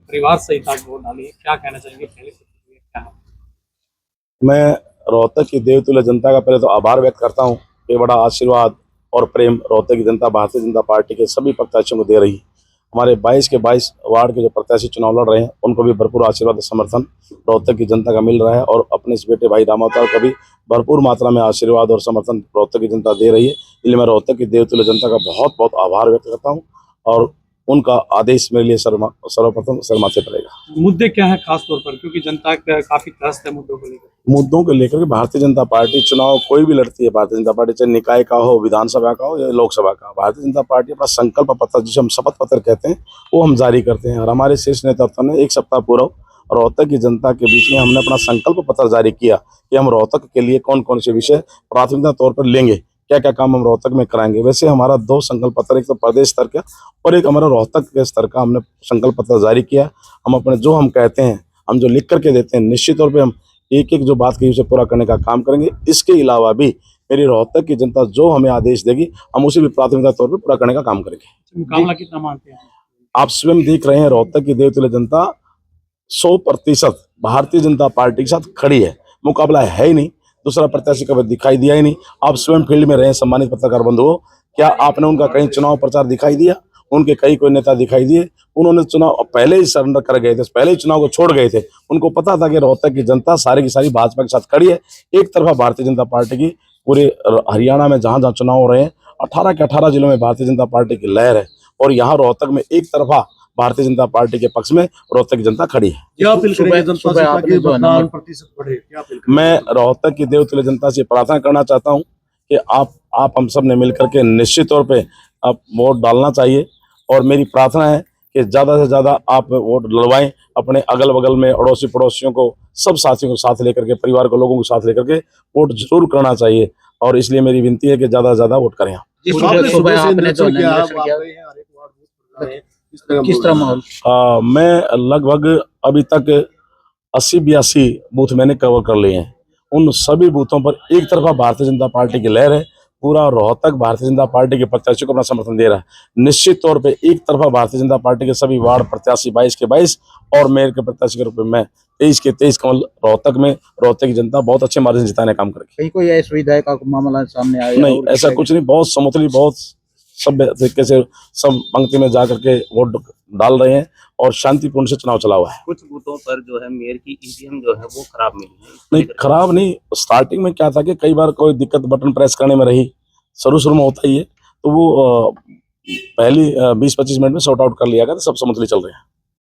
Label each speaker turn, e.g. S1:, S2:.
S1: परिवार सहित आज वोट डाली है, क्या कहना चाहेंगे? पहले प्रतिक्रिया क्या है?
S2: मैं रोहतक की देवतुल्य जनता का पहले तो आभार व्यक्त करता हूँ कि बड़ा आशीर्वाद और प्रेम रोहतक की जनता भारतीय जनता पार्टी के सभी प्रत्याशियों को दे रही है। हमारे 22 के 22 वार्ड के जो प्रत्याशी चुनाव लड़ रहे हैं उनको भी भरपूर आशीर्वाद और समर्थन रोहतक की जनता का मिल रहा है और अपने इस बेटे भाई राम अवतार का भी भरपूर मात्रा में आशीर्वाद और समर्थन रोहतक की जनता दे रही है। इसलिए मैं रोहतक की देवतुल्य जनता का बहुत बहुत आभार व्यक्त करता हूँ और उनका आदेश मेरे लिए सर्वप्रथम सरमाते पड़ेगा।
S1: मुद्दे क्या है खास तौर पर, क्योंकि जनता काफी त्रस्त है मुद्दों को लेकर?
S2: मुद्दों को लेकर के भारतीय जनता पार्टी चुनाव कोई भी लड़ती है, भारतीय जनता पार्टी चाहे निकाय का हो, विधानसभा का हो या लोकसभा का, भारतीय जनता पार्टी अपना संकल्प पत्र जिसे हम शपथ पत्र कहते हैं वो हम जारी करते हैं। और हमारे शीर्ष नेतृत्व ने एक सप्ताह पूर्व रोहतक की जनता के बीच में हमने अपना संकल्प पत्र जारी किया कि हम रोहतक के लिए कौन कौन से विषय प्राथमिकता तौर पर लेंगे, क्या क्या काम हम रोहतक में कराएंगे। वैसे हमारा 2 संकल्प पत्र, एक तो प्रदेश स्तर का और एक हमारा रोहतक के स्तर का हमने संकल्प पत्र जारी किया। हम अपने जो हम कहते हैं, हम जो लिख करके देते हैं, निश्चित तौर पे हम एक एक जो बात कही उसे पूरा करने का काम करेंगे। इसके अलावा भी मेरी रोहतक की जनता जो हमें आदेश देगी हम उसे भी प्राथमिकता तौर पर पूरा करने का काम करेंगे।
S1: मुकाबला कितना मानते हैं?
S2: आप स्वयं देख रहे हैं रोहतक की देवतुल्य जनता 100% भारतीय जनता पार्टी के साथ खड़ी है। मुकाबला है ही नहीं, दूसरा प्रत्याशी कभी दिखाई दिया ही नहीं। आप स्वयं फील्ड में रहे, सम्मानित पत्रकार बंधुओं, क्या आपने उनका कहीं चुनाव प्रचार दिखाई दिया? उनके कई कोई नेता दिखाई दिए? उन्होंने चुनाव पहले ही सरेंडर कर गए थे, पहले ही चुनाव को छोड़ गए थे। उनको पता था कि रोहतक की जनता सारी की सारी भाजपा के साथ खड़ी है। एक तरफा भारतीय जनता पार्टी की पूरे हरियाणा में जहां जहां चुनाव हो रहे हैं 18 के 18 जिलों में भारतीय जनता पार्टी की लहर है और यहाँ रोहतक में एक तरफा भारतीय जनता पार्टी के पक्ष में रोहतक की जनता खड़ी है।
S1: क्या अपील करेंगे जनता से ताकि मतदान प्रतिशत बढ़े? क्या अपील करेंगे?
S2: मैं रोहतक की देवतुल्य जनता से प्रार्थना करना चाहता हूं कि आप हम सब ने मिलकर के निश्चित तौर पे आप वोट डालना चाहिए और मेरी प्रार्थना है कि ज़्यादा से ज़्यादा आप वोट डलवाएं। अपने अगल बगल में अड़ोसी पड़ोसियों को, सब साथियों को साथ लेकर के, परिवार के लोगों को साथ लेकर के वोट जरूर करना चाहिए और इसलिए मेरी विनती है कि ज़्यादा से ज़्यादा वोट करें।
S1: किस तरह माहौल?
S2: मैं लगभग अभी तक 80-82 बूथ मैंने कवर कर लिए हैं। उन सभी बूथों पर एक तरफा भारतीय जनता पार्टी की लहर है। पूरा रोहतक भारतीय जनता पार्टी के प्रत्याशी को अपना समर्थन दे रहा है। निश्चित तौर पे एक तरफा भारतीय जनता पार्टी के सभी वार्ड प्रत्याशी 22 के 22 और मेयर के प्रत्याशी के रूप में मैं 23 के 23 कमल रोहतक में रोहतक की जनता बहुत अच्छे मार्जिन से जिताने का काम करेगी।
S3: कहीं कोई असुविधा का मामला सामने आया?
S2: नहीं, ऐसा कुछ नहीं। बहुत समूथली, बहुत सभ्य तरीके से सब पंक्ति में जाकर के वोट डाल रहे हैं और शांतिपूर्ण से चुनाव चला हुआ है।
S4: कुछ बूथों पर जो है मेयर की ईवीएम जो है वो खराब मिली है।
S2: नहीं, खराब नहीं। स्टार्टिंग में क्या था कि कई बार कोई दिक्कत बटन प्रेस करने में रही, शुरू में होता ही है, तो वो पहली 20-25 मिनट में सॉर्ट आउट कर लिया गया, तो सब समझ चल रहे हैं।